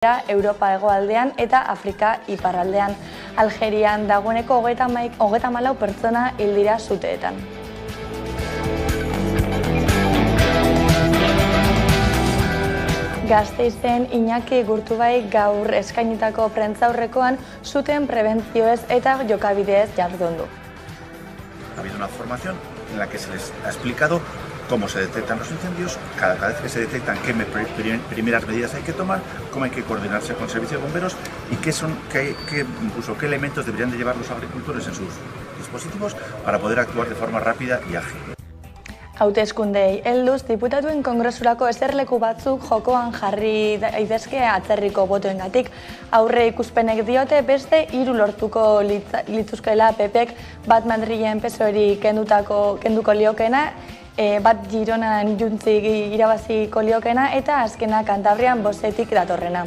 Europa hegoaldean eta Afrika iparraldean. Algerian dagoeneko 34 pertsona hil dira suteetan. Gasteizen Iñaki Gurtubai gaur eskainitako prentsaurrekoan suteen prebentzioez eta jokabideez jardun du. Ha habido una formación en la que se les ha explicado cómo se detectan los incendios, cada vez que se detectan qué primeras medidas hay que tomar, cómo hay que coordinarse con el servicio de bomberos y incluso qué elementos deberían de llevar los agricultores en sus dispositivos para poder actuar de forma rápida y ágil. Hauteskundei helduz diputatuen kongresurako eserleku batzuk jokoan jarri daitezke atzerriko botoengatik. Aurre ikuspenek diote beste 3 lortuko lituzkeela PPek bat Madrilen PSOEri kenduko liokena, bat Gironan Juntzik irabaziko liokena eta azkena Kantabrian bostetik datorrena.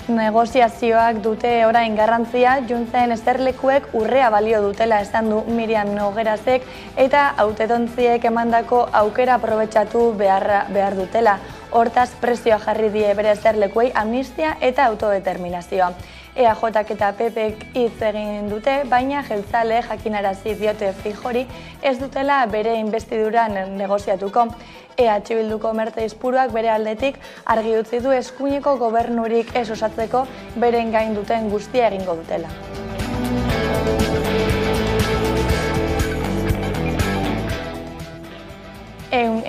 Negoziazioak dute orain garrantzia, Juntzen eserlekuek urrea balio dutela esan du Miriam Noguerazek eta hautedontziek emandako aukera aprobetxatu behar dutela. Hortaz prezioa jarri die bere eserlekuei amnistia eta autodeterminazioa. EAJak eta PPek hitz egin dute, baina jeltzale jakinarazi diote Fijori ez dutela bere investiduran negoziatuko. EH Bilduko Merte Izpuruak bere aldetik argi utzi du eskuineko gobernurik ez osatzeko beren gain duten guztia egingo dutela.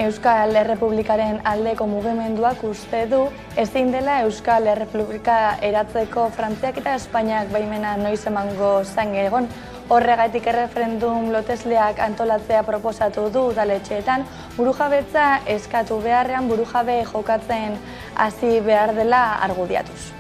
Euskal Errepublikaren aldeko mugimenduak uste du ezin dela Euskal Errepublika eratzeko Frantziak eta Espainiak baimena noiz emango zain egon. Horregatik erreferendum lotesleak antolatzea proposatu du udaletxeetan, burujabetza eskatu beharrean burujabe jokatzen hasi behar dela argudiatuz.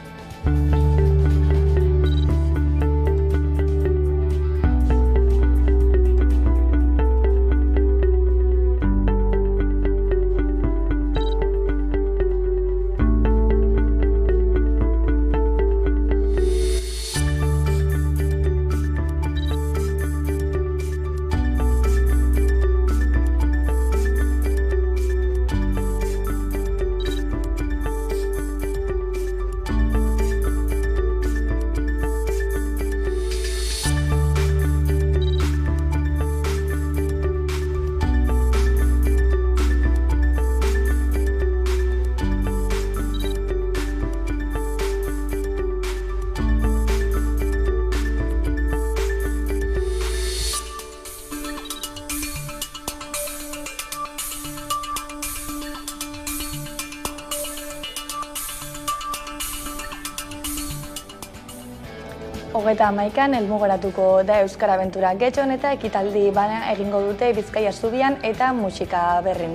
Hogeita hamaikan helmugeratuko da Euskara Abentura Getxon eta ekitaldi bana egingo dute Bizkaia Zubian eta Musika Berrin.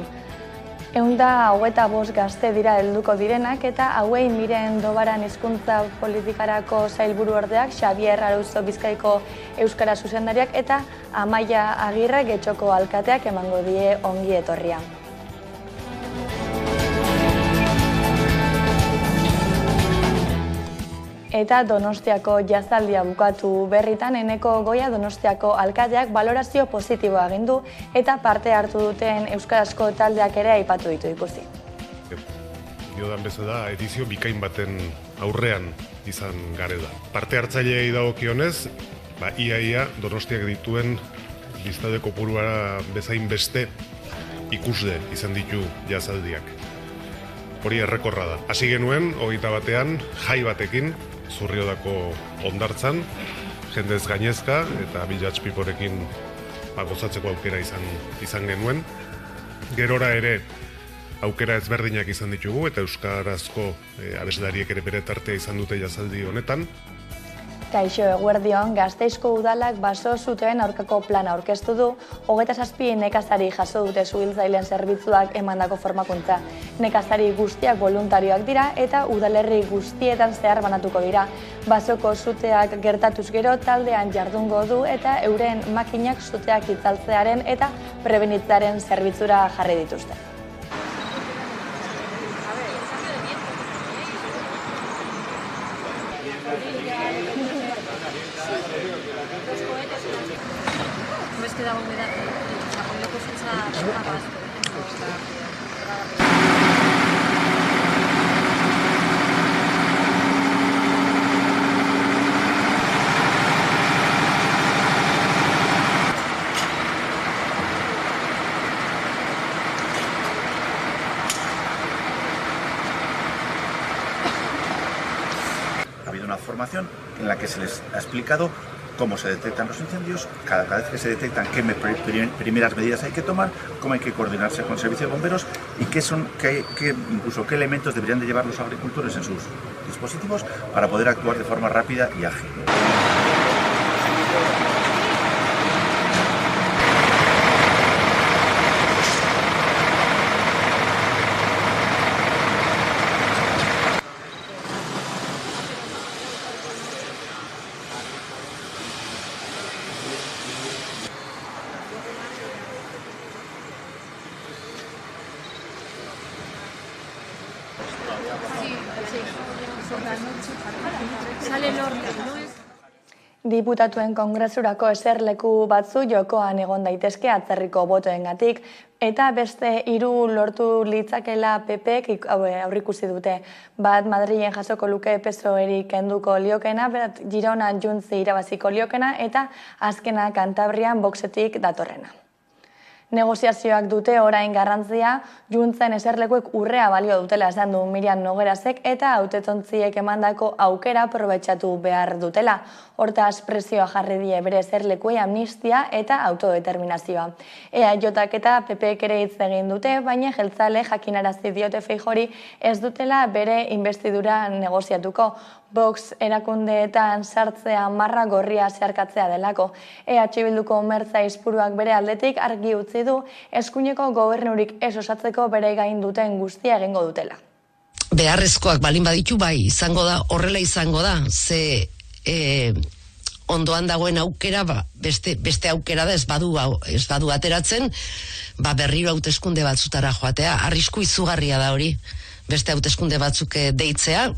125 gazte dira helduko direnak eta hauei Miren Dobaran hizkuntza politikarako sailburuordeak Xabier Aruzo Bizkaiko Euskara zuzendariak eta Amaia Agirre Getxoko alkateak emango die ongi etorria. Eta Donostiako jazaldia bukatu berritan Eneko Goia Donostiako alkateak balorazio positiboa egin du eta parte hartu duten euskarazko taldeak ere aipatu ditu ikusi. Diodan bezala edizio bikain baten aurrean izan garela. Parte hartzaileei dagokionez, ia Donostiak dituen biztanle kopuruara bezain beste ikusle izan ditu jazaldiak. Hori errekorra da. Hasi genuen, 21ean, jai batekin, Zurriodako hondartzan, jendez gainezka eta Bilatz Piporekin gozatzeko aukera izan genuen. Gerora ere aukera ezberdinak izan ditugu eta euskarazko abeslariek ere bere tartea izan dute jazaldi honetan. Kaixo, eguerdion, Gasteizko udalak baso suteen aurkako plana aurkeztu du, 27 nekazari jaso dute suhiltzaileen zerbitzuak emandako formakuntza. Nekazari guztiak voluntarioak dira eta udalerri guztietan zehar banatuko dira. Basoko suteak gertatuz gero taldean jardungo du eta euren makinak suteak itzaltzearen eta prebenitzaren zerbitzura jarri dituzte. No es que da humedad, la cosecha más, por ejemplo. habido una formación en la que se les ha explicado cómo se detectan los incendios, cada vez que se detectan qué primeras medidas hay que tomar, cómo hay que coordinarse con el servicio de bomberos y incluso qué elementos deberían de llevar los agricultores en sus dispositivos para poder actuar de forma rápida y ágil. Sale el norte, ¿no es? Diputatuen kongresurako eserleku batzu jokoan egon daitezke atzerriko botoengatik eta beste 3 lortu litzakela PPek aurrikusi dute. Bat Madrilen jasoko luke PSOEri kenduko liokena, bat Girona Juntzi irabaziko liokena eta azkena Kantabrian Voxetik datorrena. Negoziazioak dute orain garrantzia, Juntzen eserlekuek urrea balio dutela esan du Miriam Noguerasek eta hautetontziek emandako aukera aprobetxatu behar dutela. Hortaz presioa jarri die bere eserlekuei amnistia eta autodeterminazioa. EAJak eta PPek ere hitz egin dute, baina jeltzale jakinarazi diote Feijori ez dutela bere investidura negoziatuko. Vox erakundeetan sartzea marra gorria zeharkatzea delako. EH Bilduko Mertza Izpuruak bere aldetik argi utzi du eskuineko gobernurik ez osatzeko bere gain duten guztia egingo dutela. Beharrezkoak balin baditu bai, izango da, horrela izango da, ze ondoan dagoen aukera, beste aukera da ez badu ateratzen, berriro hauteskunde batzutara joatea, arrisku izugarria da hori, beste hauteskunde batzuk deitzea,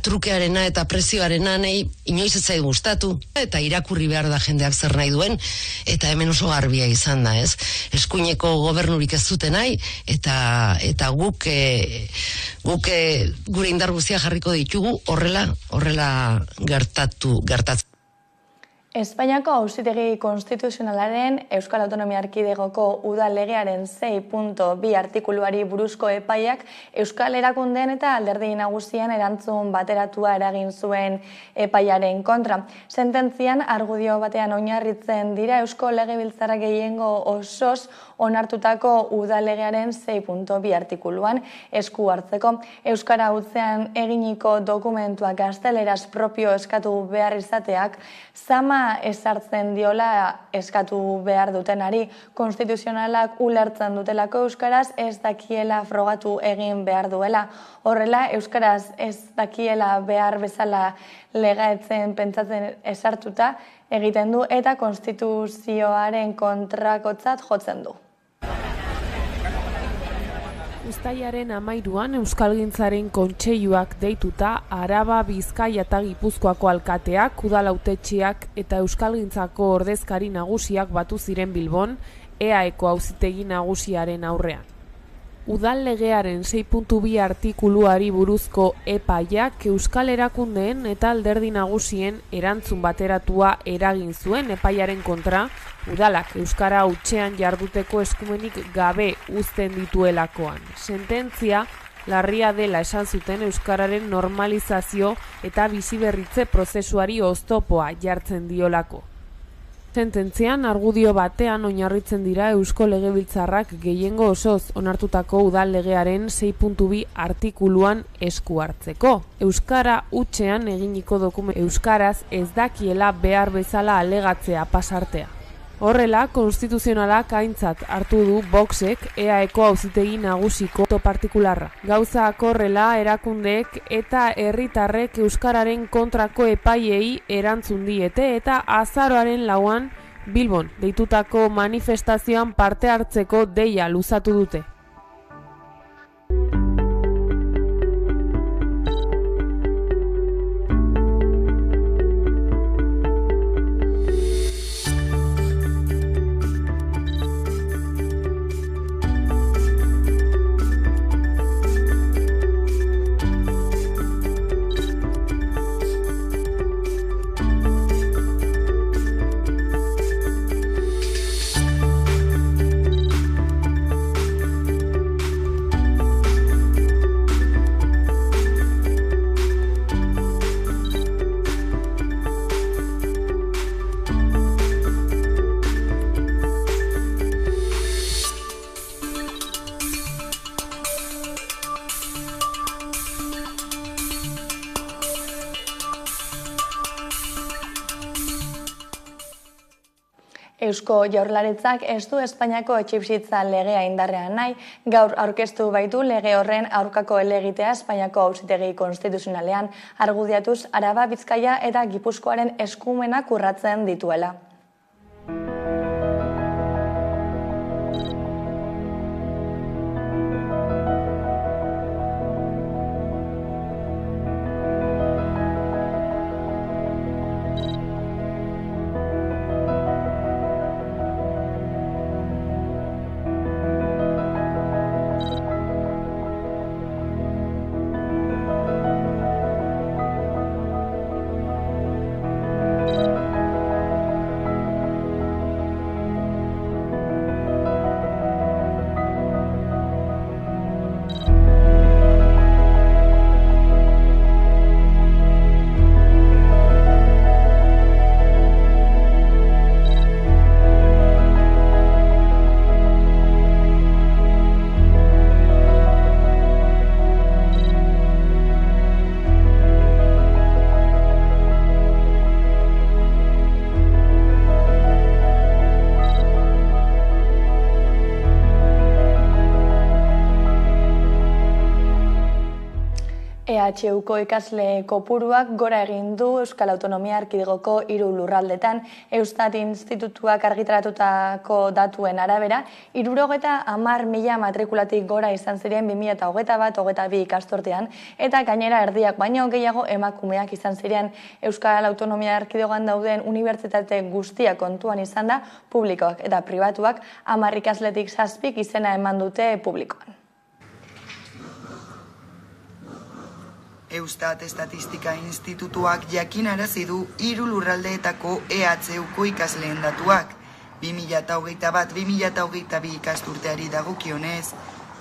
trukearena eta presioarena nahi inoiz ez zait gustatu, eta irakurri behar da jendeak zer nahi duen, eta hemen oso garbia izan da, ez? Eskuineko gobernurik ez zuten nahi, eta guk gure indar guztia jarriko ditugu horrela gertatzen. Espainiako Auzitegi Konstituzionalaren Euskal Autonomia Erkidegoko udal legearen 6.2 artikuluari buruzko epaiak Euskal Erakundeen eta alderdi nagusien erantzun bateratua eragin zuen epaiaren kontra. Sententzian argudio batean oinarritzen dira Eusko Legebiltzarra gehiengo osoz onartutako udal legearen 6.2 artikuluan esku hartzeko. Euskara hutzean eginiko dokumentuak gazteleraz propio eskatu behar izateak zama ezartzen diola eskatu behar dutenari. Konstituzionalak ulertzen dutelako euskaraz ez dakiela frogatu egin behar duela. Horrela, euskaraz ez dakiela behar bezala legaetzen pentsatzen ezartuta egiten du eta konstituzioaren kontrakotzat jotzen du. Uztailaren 13an Euskalgintzaren Kontseiluak deituta Araba, Bizkaia eta Gipuzkoako alkateak, udal hautetxiak eta Euskalgintzako ordezkari nagusiak batu ziren Bilbon, EAeko Auzitegi Nagusiaren aurrean. Udal legearen 6.2 artikuluari buruzko epaiak Euskal Erakundeen eta alderdi nagusien erantzun bateratua eragin zuen epaiaren kontra, udalak euskara hutsean jarduteko eskumenik gabe uzten dituelakoan. Sententzia larria dela esan zuten euskararen normalizazio eta biziberritze prozesuari oztopoa jartzen diolako. Sententzian argudio batean oinarritzen dira Eusko Legebiltzarrak gehiengo osoz onartutako udal legearen 6.2 artikuluan esku hartzeko. Euskara hutsean eginiko dokumentu euskaraz ez dakiela behar bezala alegatzea pasartea. Horrela, konstituzionalak aintzat hartu du Voxek EAeko Auzitegi Nagusiko partikularra. Gauzak horrela erakundeek eta herritarrek euskararen kontrako epaiei erantzun diete eta azaroaren 4an Bilbon deitutako manifestazioan parte hartzeko deia luzatu dute. Eusko Jaurlaritzak ez du Espainiako etxebizitza legea indarrean nahi, gaur aurkeztu baitu lege horren aurkako helegitea Espainiako Auzitegi Konstituzionalean argudiatuz Araba, Bizkaia eta Gipuzkoaren eskumenak urratzen dituela. EHUko ikasle kopuruak gora egin du Euskal Autonomia Erkidegoko 3 lurraldetan. Eustat Institutuak argitaratutako datuen arabera, 70.000 matrikulatik gora izan ziren 2021-22 ikasturtean, eta gainera erdiak baino gehiago emakumeak izan ziren. Euskal Autonomia Erkidegoan dauden unibertsitate guztiak kontuan izan da, publikoak eta pribatuak 10 ikasletik 7 izena eman dute publikoan. Eustat Estatistika Institutuak jakinarazi du 3 lurraldeetako EHUko ikasleen datuak. 2021-2022 ikasturteari dagokionez,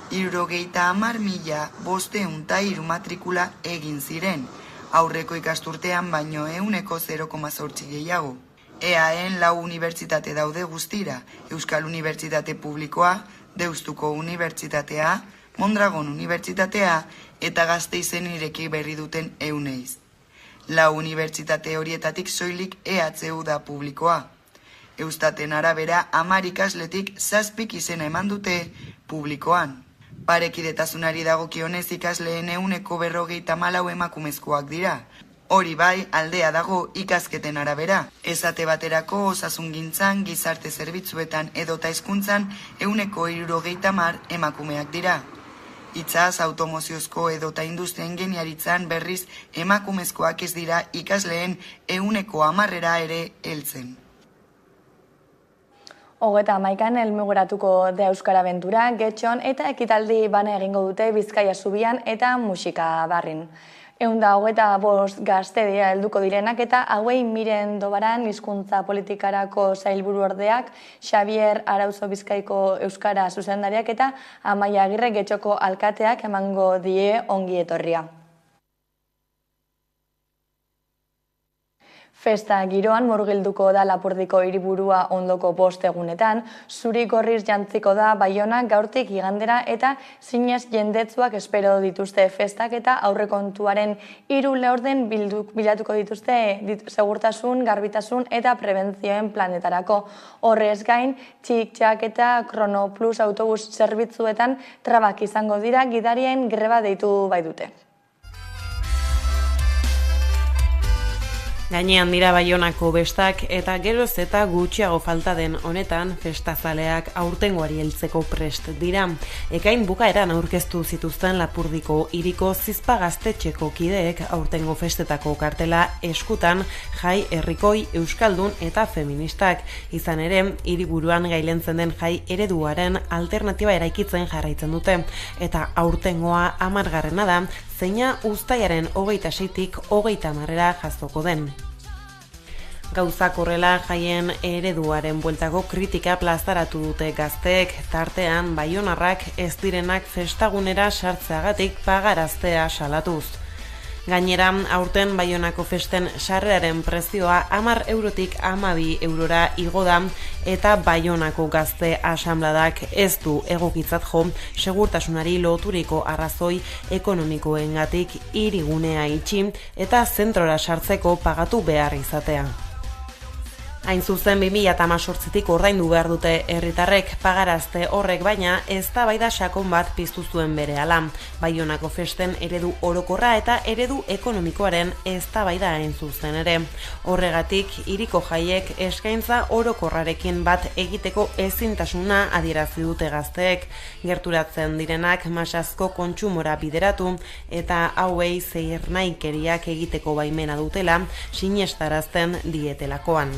70.503 matrikula egin ziren, aurreko ikasturtean baino 0,8 gehiago. EAEn 4 unibertsitate daude guztira, Euskal Unibertsitate Publikoa, Deustuko Unibertsitatea, Mondragon Unibertsitatea eta Gasteizen ireki berri duten Euneiz. 4 unibertsitate horietatik soilik EHU da publikoa. Eustaten arabera 10 ikasletik 7 izena eman dute publikoan. Parekidetasunari dagokionez ikasleen 154 emakumezkoak dira. Hori bai, aldea dago ikasketen arabera. Esate baterako osasungintzan, gizarte zerbitzuetan edota hezkuntzan 170 emakumeak dira. Itzaz, automoziozko edota industria ingeniaritzan berriz emakumezkoak ez dira ikasleen 110 ere heltzen. 31an helmuguratuko da Euskara Abentura, Getxon eta ekitaldi bana egingo dute Bizkaia Zubian eta Musika Barrin. 125 gazte dira helduko direnak eta hauei Miren Dobaran hizkuntza politikarako sailburuordeak, Xavier Arauzo Bizkaiko Euskara zuzendariak eta Amaia Agirre Getxoko alkateak emango die ongi etorria. Festa giroan murgilduko da Lapurdiko hiriburua ondoko 5 egunetan, zuri gorriz jantziko da Baionak gaurtik igandera eta zinez jendetzuak espero dituzte festak eta aurrekontuaren 3 laurden bilatuko dituzte segurtasun, garbitasun eta prebentzioen planetarako. Horrez gain, txik-txak eta Krono Plus autobus zerbitzuetan trabak izango dira gidarien greba deitu baitute. Gainean dira Baionako bestak eta geroz eta gutxiago falta den honetan festazaleak aurtengoari heltzeko prest dira. Ekain bukaeran aurkeztu zituzten Lapurdiko hiriko Zizpa gaztetxeko kideek aurtengo festetako kartela eskutan jai herrikoi, euskaldun eta feministak. Izan ere, hiriburuan gailentzen den jai ereduaren alternatiba eraikitzen jarraitzen dute eta aurtengoa 10. da, zeina uztailaren 26tik 30 jazoko den. Gauzak horrela jaien ereduaren bueltako kritika plazaratu dute gazteek, tartean baionarrak ez direnak festagunera sartzeagatik pagaraztea salatuz. Gainera, aurten Baionako festen sarreraren prezioa 10 eurotik 12 eurora igo da eta Baionako gazte asanbladak ez du egokitzat jo segurtasunari loturiko arrazoi ekonomikoengatik hirigunea itxi eta zentrora sartzeko pagatu behar izatea. Hain zuzen 2018tik ordaindu behar dute herritarrek, pagarazte horrek baina eztabaida sakon bat piztu zuen berehala. Baionako festen eredu orokorra eta eredu ekonomikoaren eztabaida hain zuzen ere. Horregatik, hiriko jaiek eskaintza orokorrarekin bat egiteko ezintasuna adierazi dute gazteek, gerturatzen direnak masazko kontsumora bideratu eta hauei zehirnaikeriak egiteko baimena dutela sinestarazten dietelakoan.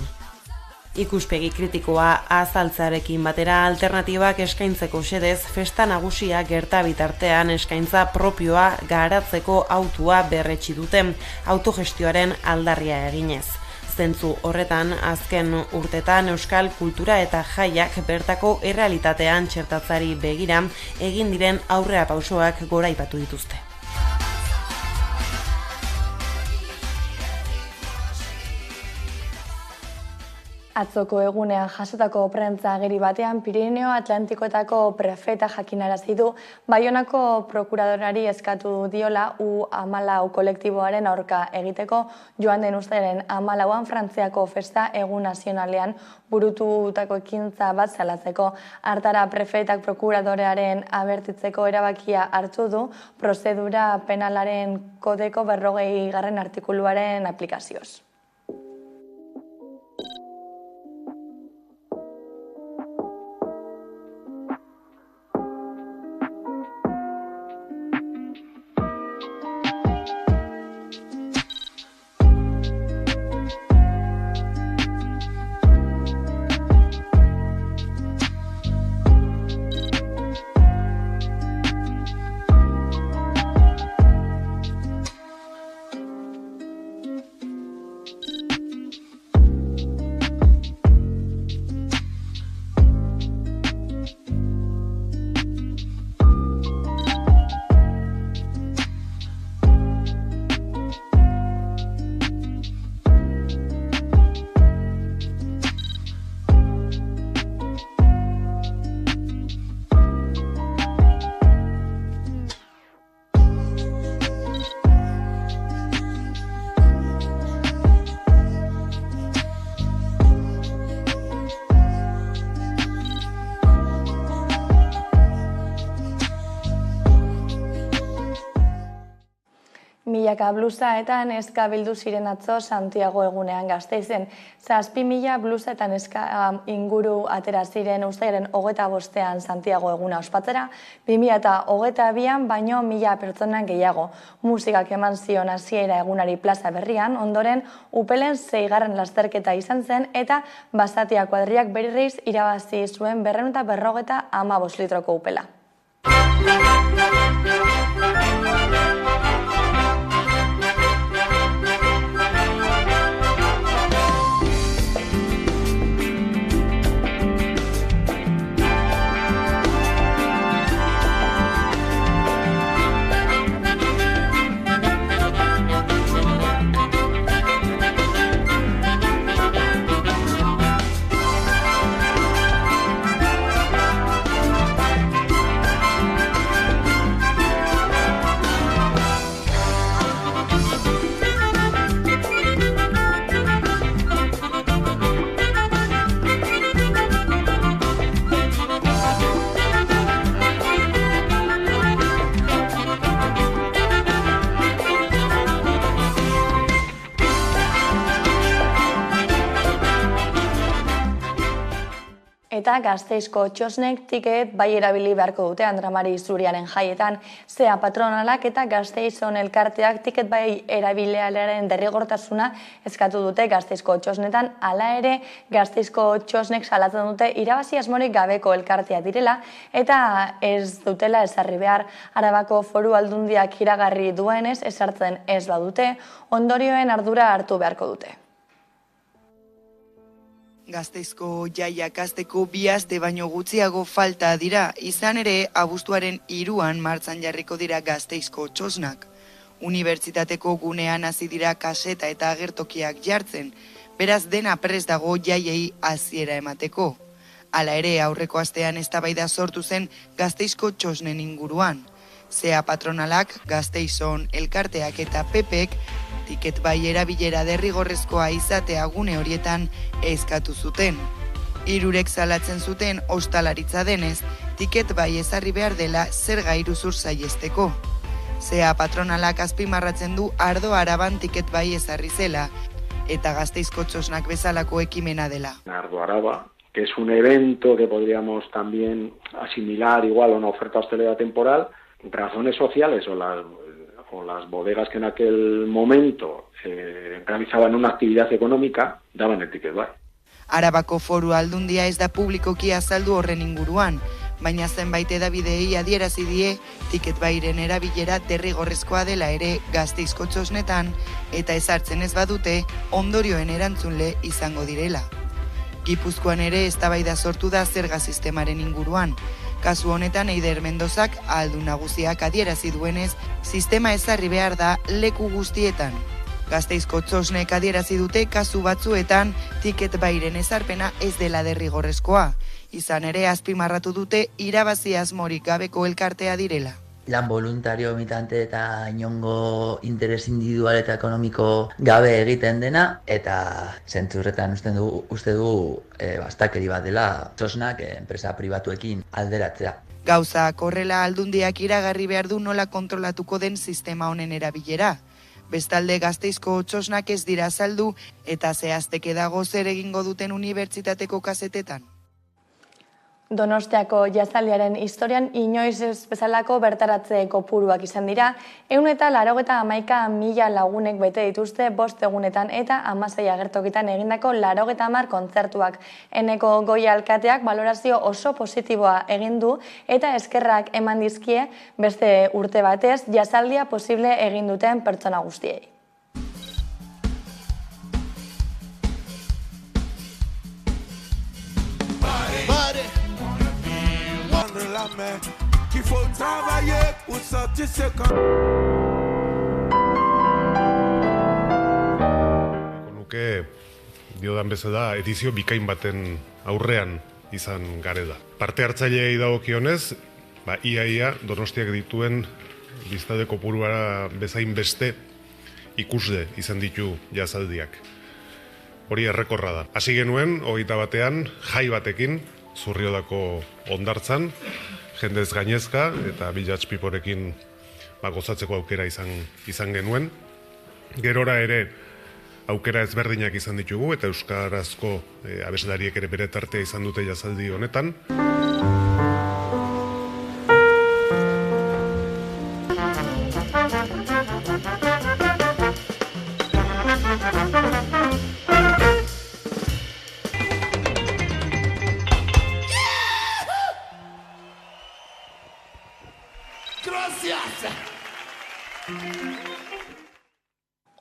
Ikuspegi kritikoa azaltzearekin batera alternatibak eskaintzeko xedez, festa nagusia gerta bitartean eskaintza propioa garatzeko autua berretsi dute, autogestioaren aldarria eginez. Zentzu horretan, azken urtetan euskal kultura eta jaiak bertako errealitatean txertatzari begira egin diren aurrerapausoak goraipatu dituzte. Atzoko egunean jasotako prentza agiri batean Pirineo Atlantikoetako prefeta jakinarazi du Baionako prokuradorari eskatu diola U14 kolektiboaren aurka egiteko joan den uztailaren 14an Frantziako festa egun nazionalean burututako ekintza bat salatzeko. Hartara prefetak prokuradorearen abertitzeko erabakia hartu du prozedura penalaren kodeko 40. artikuluaren aplikazioz. Milaka blusa eta neska bildu ziren atzo Santiago egunean Gasteizen. 7.000 blusa eta neska inguru atera ziren uztailaren 25ean Santiago eguna ospatzera, 2022an baino 1.000 pertsona gehiago. Musikak eman zion hasiera egunari plaza berrian, ondoren Upelen 6. lasterketa izan zen eta Basatia kuadriak berriz irabazi zuen 250 litroko Upela. Eta Gasteizko txosnek tiket bai erabili beharko dute Andramari Zuriaren jaietan. Zea patronalak eta Gasteizon elkarteak tiket bai erabiliaren derrigortasuna eskatu dute Gasteizko txosnetan. Hala ere, Gasteizko txosnek salatzen dute irabazi asmorik gabeko elkartea direla eta ez dutela ezarri behar. Arabako Foru Aldundiak iragarri duenez ezartzen ez badute, ondorioen ardura hartu beharko dute. Gasteizko jaiak hasteko 2 aste baino gutxiago falta dira, izan ere abuztuaren 3an martxan jarriko dira Gasteizko txosnak. Unibertsitateko gunean hasi dira kaseta eta agertokiak jartzen, beraz dena prest dago jaiei hasiera emateko. Hala ere aurreko astean eztabaida sortu zen Gasteizko txosnen inguruan. Zea patronalak, Gasteizon elkarteak eta PPek tiket bai erabilera derrigorrezkoa izatea gune horietan eskatu zuten. Hirurek salatzen zuten ostalaritza denez, tiket bai ezarri behar dela zerga iruzur saihesteko. Zea patronalak azpimarratzen du Ardo Araban tiket bai ezarri zela, eta Gasteizko txosnak bezalako ekimena dela. Ardo Araba, que es un evento que podríamos también asimilar igual a una oferta hostelera temporal, razones sociales o las bodegas que en aquel momento realizaban una actividad económica, daban el ticket buy. Arabako Foru Aldundia ez da publikoki azaldu horren inguruan, baina zenbait hedabideei adierazi die tiket bairen erabilera derrigorrezkoa dela ere Gasteizko txosnetan eta ezartzen ez badute ondorioen erantzunle izango direla. Gipuzkoan ere eztabaida sortu da zerga sistemaren inguruan. Kasu honetan Eider Mendozak ahaldun nagusiak adierazi duenez, sistema ezarri behar da leku guztietan. Gasteizko txosnek adierazi dute kasu batzuetan tiket bairen ezarpena ez dela derrigorrezkoa. Izan ere azpimarratu dute irabazi asmorik gabeko elkartea direla. Lan voluntario mitante eta inongo interes individual eta ekonomiko gabe egiten dena, eta zentzurretan uste du bastakeri bat dela txosnak enpresa pribatuekin alderatzea. Gauzak horrela Aldundiak iragarri behar du nola kontrolatuko den sistema honen erabilera. Bestalde Gasteizko txosnak ez dira azaldu eta zehazteke dago zer egingo duten unibertsitateko kazetetan. Donostiako jazaldiaren historian inoiz ez bezalako bertaratze kopuruak izan dira, 191.000 lagunek bete dituzte 5 egunetan eta 16 agertokitan egindako 90 kontzertuak. Eneko Goi alkateak balorazio oso positiboa egin du eta eskerrak eman dizkie beste urte batez jazaldia posible egin duten pertsona guztiei. Qu'il faut travailler pour sortir ce camp. Konuke diodan bezala edizio bikain baten aurrean izan garela. Parte hartzaileei dagokionez, ia Donostiak dituen listade kopuruara bezain beste ikusle izan ditu jazaldiak. Hori errekorra da. Hasi genuen 21ean jai batekin Zurriodako hondartzan, jendez gainezka eta Village Peoplerekin gozatzeko aukera izan genuen. Gerora ere aukera ezberdinak izan ditugu eta euskarazko abeslariek ere bere tartea izan dute jazaldi honetan.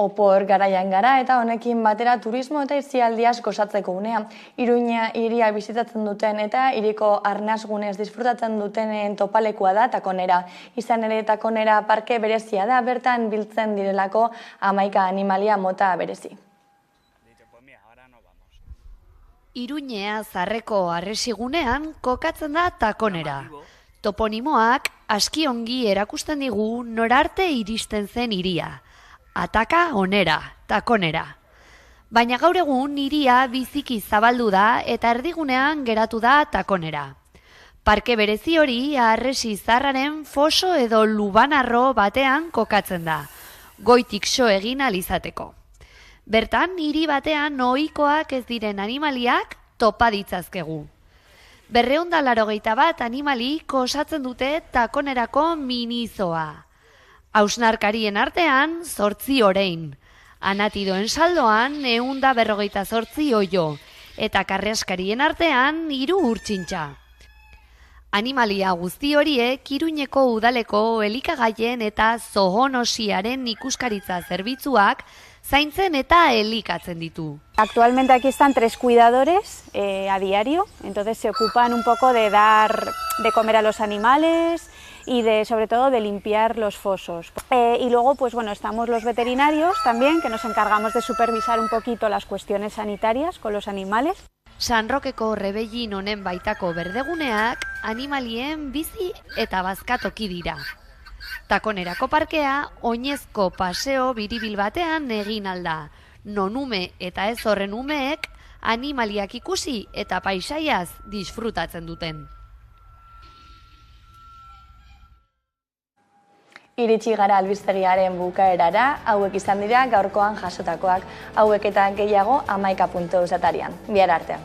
Opor garaian gara eta honekin batera turismo eta itzialdiaz gozatzeko unea. Iruña hiria bizitatzen duten eta hiriko arnasgunez disfrutatzen dutenen topalekua da Takonera. Izan ere Takonera parke berezia da, bertan biltzen direlako 11 animalia mota berezi. Iruñea Zarreko harresigunean kokatzen da Takonera. Toponimoak aski ongi erakusten digu norarte iristen zen hiria. Ataka onera, Takonera. Baina gaur egun hiria biziki zabaldu da eta erdigunean geratu da Takonera. Parke berezi hori Harresi Zarraren foso edo lubanarro batean kokatzen da, goitik so egin alizateko. Bertan hiri batean ohikoak ez diren animaliak topa ditzazkegu. 281 animali osatzen dute Takonerako minizoa. Hausnarkarien artean 8 orein, anatidoen saldoan 158 oio, eta karraskarien artean 3 urtsintxa. Animalia guzti horiek Iruñeko udaleko elikagaien eta zoonosiaren ikuskaritza zerbitzuak zaintzen eta elikatzen ditu. Actualmente aquí están 3 cuidadores a diario, entonces se ocupan un poco de dar de comer a los animales y sobre todo de limpiar los fosos. Y luego pues bueno, estamos los veterinarios también, que nos encargamos de supervisar un poquito las cuestiones sanitarias con los animales. San Rokeko rebellin honen baitako berdeguneak animalien bizi eta bazkatoki dira. Takonerako parkea oinezko paseo biribil batean egin alda, non ume eta ez horren umeek animaliak ikusi eta paisaiaz disfrutatzen duten. Iritsi gara albistegiaren bukaerara, hauek izan dira gaurkoan jasotakoak, hauek eta gehiago 11.eus atarian. Bihar arte.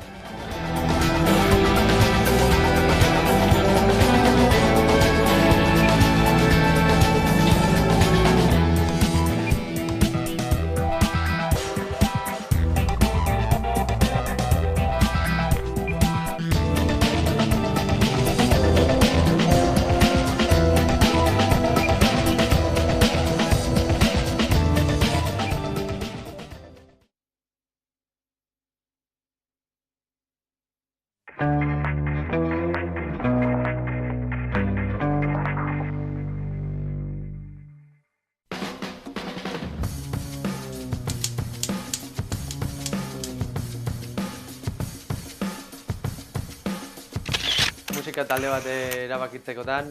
Musika talde bat erabakitzekotan,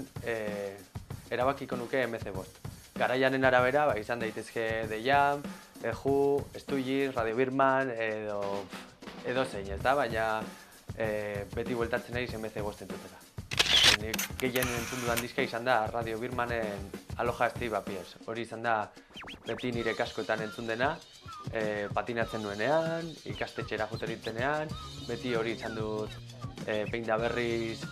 erabakiko nuke MC5. Garaianen arabera, izan daitezke The Jam, The Who, Stooges, Radio Birman, edo zein, ez da? Baina beti bueltatzen naiz MC5 entutera. Nik gehien entzun dudan diska izan da Radio Birmanen Aloha Steve Appears. Hori izan da beti nire kaskoetan entzun dena, patinatzen nuenean, ikastetxera joteritzenean, beti hori izan dut behin da berriz